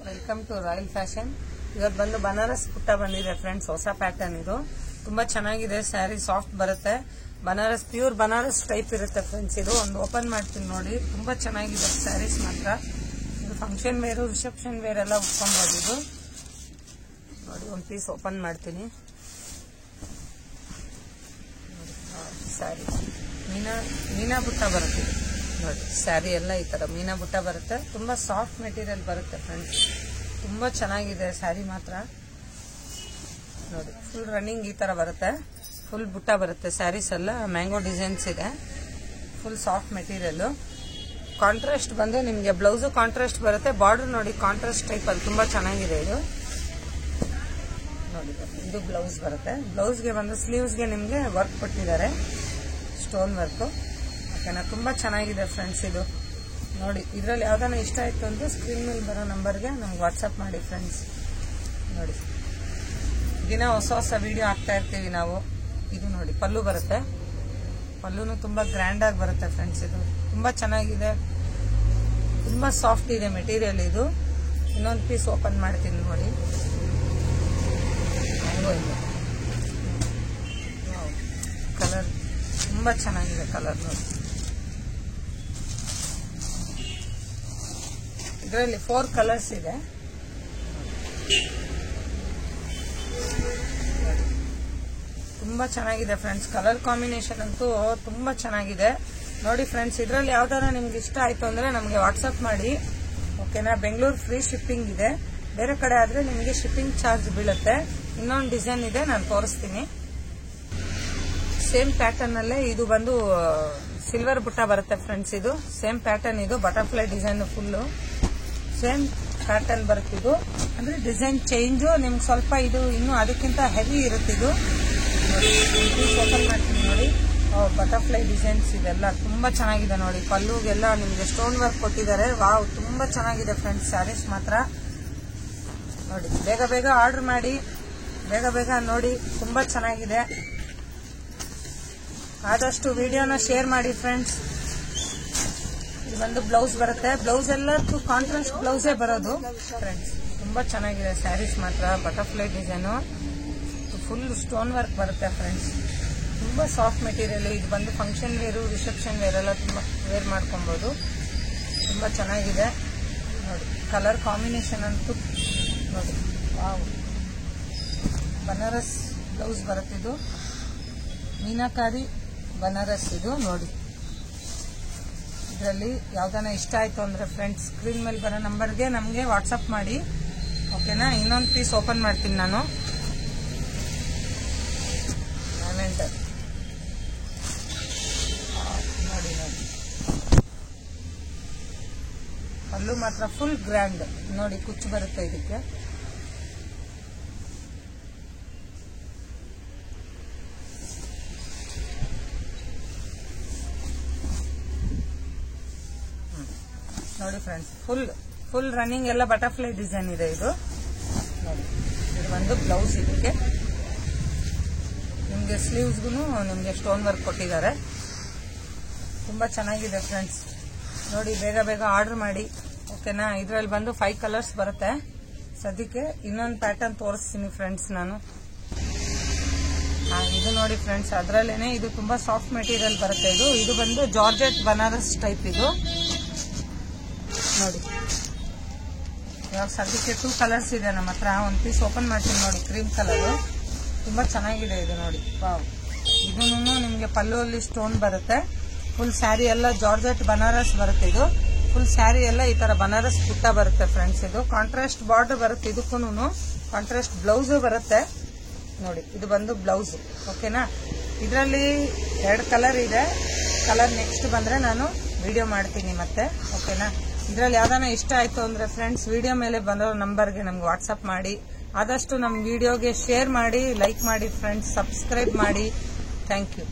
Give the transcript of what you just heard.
Welcome to royal fashion. ಇವತ್ತು ಬಂದು ಬನಾರಸ್ ಪುಟ್ಟ ಬಂದಿದೆ ಫ್ರೆಂಡ್ಸ್, ಹೊಸ ಪ್ಯಾಟರ್ನ್ ಇದು. ತುಂಬಾ ಚೆನ್ನಾಗಿದೆ ಸ್ಯಾರಿ, ಸಾಫ್ಟ್ ಬರುತ್ತೆ. ಬನಾರಸ್ ಪ್ಯೂರ್ ಬನಾರಸ್ ಟೈಪ್ ಇರುತ್ತೆ ಫ್ರೆಂಡ್ಸ್. ಇದು ಒಂದು ಓಪನ್ ಮಾಡ್ತೀನಿ ನೋಡಿ, ತುಂಬಾ ಚೆನ್ನಾಗಿದೆ ಸ್ಯಾರೀಸ್ ಮಾತ್ರ. ಇದು ಫಂಕ್ಷನ್ ವೇರು, ರಿಸೆಪ್ಷನ್ ವೇರ್ ಎಲ್ಲ ಉಟ್ಕೊಬಹುದು. ಇದು ನೋಡಿ, ಒಂದು ಪೀಸ್ ಓಪನ್ ಮಾಡ್ತೀನಿ. ಸ್ಯಾರಿ ಮೀನಾ ಬುಟ್ಟ ಬರುತ್ತೆ ನೋಡಿ. ಸ್ಯಾರಿ ಎಲ್ಲ ಈ ತರ ಮೀನಾ ಬುಟ್ಟ ಬರುತ್ತೆ. ತುಂಬಾ ಸಾಫ್ಟ್ ಮೆಟೀರಿಯಲ್ ಬರುತ್ತೆ ಫ್ರೆಂಡ್ಸ್. ತುಂಬಾ ಚೆನ್ನಾಗಿದೆ ಸ್ಯಾರಿ ಮಾತ್ರ ನೋಡಿ. ಫುಲ್ ರನ್ನಿಂಗ್ ಈ ತರ ಬರುತ್ತೆ, ಫುಲ್ ಬುಟ್ಟ ಬರುತ್ತೆ. ಸ್ಯಾರೀಸ್ ಎಲ್ಲ ಮ್ಯಾಂಗೋ ಡಿಸೈನ್ಸ್ ಇದೆ. Full soft material. ಕಾಂಟ್ರಾಸ್ಟ್ ಬಂದು ನಿಮ್ಗೆ ಬ್ಲೌಸ್ ಕಾಂಟ್ರಾಸ್ಟ್ ಬರುತ್ತೆ. ಬಾರ್ಡರ್ ನೋಡಿ ಕಾಂಟ್ರಾಸ್ಟ್ ಟೈಪ್ ಅಲ್ಲಿ ತುಂಬಾ ಚೆನ್ನಾಗಿದೆ ಇದು ನೋಡಿ. ಇದು ಬ್ಲೌಸ್ ಬರುತ್ತೆ. ಬ್ಲೌಸ್ಗೆ ಬಂದು ಸ್ಲೀವ್ಸ್ಗೆ ನಿಮ್ಗೆ ವರ್ಕ್ ಕೊಟ್ಟಿದ್ದಾರೆ, ಸ್ಟೋನ್ ವರ್ಕ್. ಓಕೆನಾ, ತುಂಬಾ ಚೆನ್ನಾಗಿದೆ ಫ್ರೆಂಡ್ಸ್ ಇದು ನೋಡಿ. ಇದರಲ್ಲಿ ಯಾವ್ದಾನ ಇಷ್ಟ ಆಯ್ತು ಅಂದ್ರೆ ಸ್ಕ್ರೀನ್ ಮೇಲೆ ಬರೋ ನಂಬರ್ಗೆ ನಮ್ಗೆ ವಾಟ್ಸ್ಆಪ್ ಮಾಡಿ ಫ್ರೆಂಡ್ಸ್. ನೋಡಿ, ದಿನ ಹೊಸ ಹೊಸ ವಿಡಿಯೋ ಹಾಕ್ತಾ ಇರ್ತೀವಿ ನಾವು. ಇದು ನೋಡಿ ಪಲ್ಲು ಬರುತ್ತೆ. ಪಲ್ಲುನು ತುಂಬಾ ಗ್ರ್ಯಾಂಡ್ ಆಗಿ ಬರುತ್ತೆ ಫ್ರೆಂಡ್ಸ್. ಇದು ತುಂಬಾ ಚೆನ್ನಾಗಿದೆ, ತುಂಬಾ ಸಾಫ್ಟ್ ಇದೆ ಮೆಟೀರಿಯಲ್ ಇದು. ಇನ್ನೊಂದು ಪೀಸ್ ಓಪನ್ ಮಾಡ್ತೀನಿ ನೋಡಿ. ಕಲರ್ ತುಂಬಾ ಚೆನ್ನಾಗಿದೆ, ಕಲರ್ ನೋಡಿ. ಇದರಲ್ಲಿ 4 ಕಲರ್ಸ್ ಇದೆ. ತುಂಬಾ ಚೆನ್ನಾಗಿದೆ ಫ್ರೆಂಡ್ಸ್. ಕಲರ್ ಕಾಂಬಿನೇಷನ್ ಅಂತೂ ತುಂಬಾ ಚೆನ್ನಾಗಿದೆ ನೋಡಿ ಫ್ರೆಂಡ್ಸ್. ಇದರಲ್ಲಿ ಯಾವ್ದಾರ ನಿಮ್ಗೆ ಇಷ್ಟ ಆಯ್ತು ಅಂದ್ರೆ ನಮ್ಗೆ ವಾಟ್ಸ್ಆಪ್ ಮಾಡಿ, ಓಕೆನಾ. ಬೆಂಗಳೂರು ಫ್ರೀ ಶಿಪ್ಪಿಂಗ್ ಇದೆ. ಬೇರೆ ಕಡೆ ಆದ್ರೆ ನಿಮಗೆ ಶಿಪ್ಪಿಂಗ್ ಚಾರ್ಜ್ ಬೀಳುತ್ತೆ. ಇನ್ನೊಂದು ಡಿಸೈನ್ ಇದೆ, ನಾನು ತೋರಿಸ್ತೀನಿ. ಸೇಮ್ ಪ್ಯಾಟರ್ನ್ ಅಲ್ಲೇ ಇದು ಬಂದು ಸಿಲ್ವರ್ ಬುಟ್ಟ ಬರುತ್ತೆ ಫ್ರೆಂಡ್ಸ್. ಇದು ಸೇಮ್ ಪ್ಯಾಟರ್ನ್, ಇದು butterfly design. Full same pattern ಬರುತ್ತೆ. ಇದು ಅಂದ್ರೆ ಡಿಸೈನ್ ಚೇಂಜ್ ನಿಮ್ಗೆ ಸ್ವಲ್ಪ. ಇದು ಇನ್ನು ಅದಕ್ಕಿಂತ ಹೆವಿ ಇರುತ್ತೆ ಇದು. ಓಪನ್ ಮಾಡ್ತೀನಿ ನೋಡಿ. ಬಟರ್ಫ್ಲೈ ಡಿಸೈನ್ಸ್ ಇದೆಲ್ಲ ತುಂಬಾ ಚೆನ್ನಾಗಿದೆ ನೋಡಿ. ಪಲ್ಲುಗೆಲ್ಲ ನಿಮ್ಗೆ ಸ್ಟೋನ್ ವರ್ಕ್ ಕೊಟ್ಟಿದ್ದಾರೆ. ವಾವ್, ತುಂಬಾ ಚೆನ್ನಾಗಿದೆ ಫ್ರೆಂಡ್ಸ್ ಸ್ಯಾರೀಸ್ ಮಾತ್ರ ನೋಡಿ. ಬೇಗ ಬೇಗ ಆರ್ಡರ್ ಮಾಡಿ, ಬೇಗ ಬೇಗ ನೋಡಿ. ತುಂಬಾ ಚೆನ್ನಾಗಿದೆ. ಆದಷ್ಟು ವಿಡಿಯೋನ ಶೇರ್ ಮಾಡಿ ಫ್ರೆಂಡ್ಸ್. ಇದು ಒಂದು ಬ್ಲೌಸ್ ಬರುತ್ತೆ. ಬ್ಲೌಸ್ ಎಲ್ಲ ಕಾಂಟ್ರಾಸ್ಟ್ ಬ್ಲೌಸೇ ಬರೋದು ಫ್ರೆಂಡ್ಸ್. ತುಂಬಾ ಚೆನ್ನಾಗಿದೆ ಸ್ಯಾರೀಸ್ ಮಾತ್ರ. Butterfly design, full stone work ಬರುತ್ತೆ ಫ್ರೆಂಡ್ಸ್. ತುಂಬಾ ಸಾಫ್ಟ್ ಮೆಟೀರಿಯಲ್. ಇದು ಬಂದು ಫಂಕ್ಷನ್ ವೇರು, ರಿಸೆಪ್ಷನ್ ವೇರ್ ಎಲ್ಲ ತುಂಬಾ ವೇರ್ ಮಾಡ್ಕೊಬಹುದು. ತುಂಬಾ ಚೆನ್ನಾಗಿದೆ ನೋಡಿ. ಕಲರ್ ಕಾಂಬಿನೇಷನ್ ಅಂತೂ ನೋಡಿ. ವಾವ್, ಬನಾರಸ್ ಬ್ಲೌಸ್ ಬರುತ್ತೆ. ಇದು ಮೀನಾಕಾರಿ ಬನಾರಸ್ ಇದು ನೋಡಿ. ಇದರಲ್ಲಿ ಯಾವ್ದಾನ ಇಷ್ಟ ಆಯ್ತು ಅಂದ್ರೆ ಫ್ರೆಂಡ್ಸ್ ಸ್ಕ್ರೀನ್ ಮೇಲೆ ಬರೋ ನಂಬರ್ಗೆ ನಮಗೆ ವಾಟ್ಸಪ್ ಮಾಡಿ, ಓಕೆನಾ. ಇನ್ನೊಂದು ಪೀಸ್ ಓಪನ್ ಮಾಡ್ತೀನಿ ನಾನು. ನೋಡಿ ನೋಡಿ, ಅಲ್ಲೂ ಮಾತ್ರ ಫುಲ್ ಗ್ರ್ಯಾಂಡ್ ನೋಡಿ. ಕುಚ್ಚು ಬರುತ್ತೆ ಇದಕ್ಕೆ. ನೋಡಿ ಫ್ರೆಂಡ್ಸ್, ಫುಲ್ ರನ್ನಿಂಗ್ ಎಲ್ಲ ಬಟರ್ಫ್ಲೈ ಡಿಸೈನ್ ಇದೆ ಇದು ನೋಡಿ. ಇದು ಒಂದು ಬ್ಲೌಸ್. ಇದಕ್ಕೆ ನಿಮ್ಗೆ ಸ್ಲೀವ್ಸ್ಗೂ ನಿಮ್ಗೆ ಸ್ಟೋನ್ ವರ್ಕ್ ಕೊಟ್ಟಿದ್ದಾರೆ. ತುಂಬಾ ಚೆನ್ನಾಗಿದೆ ಫ್ರೆಂಡ್ಸ್ ನೋಡಿ. ಬೇಗ ಬೇಗ ಆರ್ಡರ್ ಮಾಡಿ, ಓಕೆನಾ. ಇದರಲ್ಲಿ ಬಂದು 5 ಕಲರ್ಸ್ ಬರುತ್ತೆ. ಸದ್ಯಕ್ಕೆ ಇನ್ನೊಂದು ಪ್ಯಾಟರ್ನ್ ತೋರಿಸ್ತೀನಿ ಫ್ರೆಂಡ್ಸ್ ನಾನು. ಇದು ನೋಡಿ ಫ್ರೆಂಡ್ಸ್, ಅದರಲ್ಲೇನೆ ಇದು ತುಂಬಾ ಸಾಫ್ಟ್ ಮೆಟೀರಿಯಲ್ ಬರುತ್ತೆ. ಇದು ಬಂದು ಜಾರ್ಜೆಟ್ ಬನಾರಸ್ ಟೈಪ್ ಇದು ನೋಡಿ. ಇವಾಗ ಸದ್ಯಕ್ಕೆ 2 ಕಲರ್ಸ್ ಇದೆ ನಮ್ಮ ಹತ್ರ. ಒಂದು ಪೀಸ್ ಓಪನ್ ಮಾಡ್ತೀನಿ ನೋಡಿ. ಕ್ರೀಮ್ ಕಲರ್ ತುಂಬಾ ಚೆನ್ನಾಗಿದೆ ಇದು ನೋಡಿ. ವಾವ್, ಇದನ್ನು ನಿಮ್ಗೆ ಪಲ್ಲುವಲ್ಲಿ ಸ್ಟೋನ್ ಬರುತ್ತೆ. ಫುಲ್ ಸ್ಯಾರಿ ಎಲ್ಲ ಜಾರ್ಜೆಟ್ ಬನಾರಸ್ ಬರುತ್ತೆ. ಇದು ಫುಲ್ ಸ್ಯಾರಿ ಎಲ್ಲ ಈ ತರ ಬನಾರಸ್ ಬುಟ್ಟ ಬರುತ್ತೆ ಫ್ರೆಂಡ್ಸ್. ಇದು ಕಾಂಟ್ರಾಸ್ಟ್ ಬಾರ್ಡರ್ ಬರುತ್ತೆ. ಇದಕ್ಕೂ ಕಾಂಟ್ರಾಸ್ಟ್ ಬ್ಲೌಸ್ ಬರುತ್ತೆ ನೋಡಿ. ಇದು ಬಂದು ಬ್ಲೌಸ್, ಓಕೆನಾ. ಇದರಲ್ಲಿ 2 ಕಲರ್ ಇದೆ. ಕಲರ್ ನೆಕ್ಸ್ಟ್ ಬಂದ್ರೆ ನಾನು ವಿಡಿಯೋ ಮಾಡ್ತೀನಿ ಮತ್ತೆ, ಓಕೆನಾ. ಇದರಲ್ಲಿ ಯಾವ್ದಾನ ಇಷ್ಟ ಆಯ್ತು ಅಂದ್ರೆ ಫ್ರೆಂಡ್ಸ್ ವಿಡಿಯೋ ಮೇಲೆ ಬಂದೋ ನಂಬರ್ಗೆ ನಮ್ಗೆ ವಾಟ್ಸ್ಆಪ್ ಮಾಡಿ. ಆದಷ್ಟು ನಮ್ಮ ವಿಡಿಯೋಗೆ ಶೇರ್ ಮಾಡಿ, ಲೈಕ್ ಮಾಡಿ ಫ್ರೆಂಡ್ಸ್, ಸಬ್ಸ್ಕ್ರೈಬ್ ಮಾಡಿ. Thank you.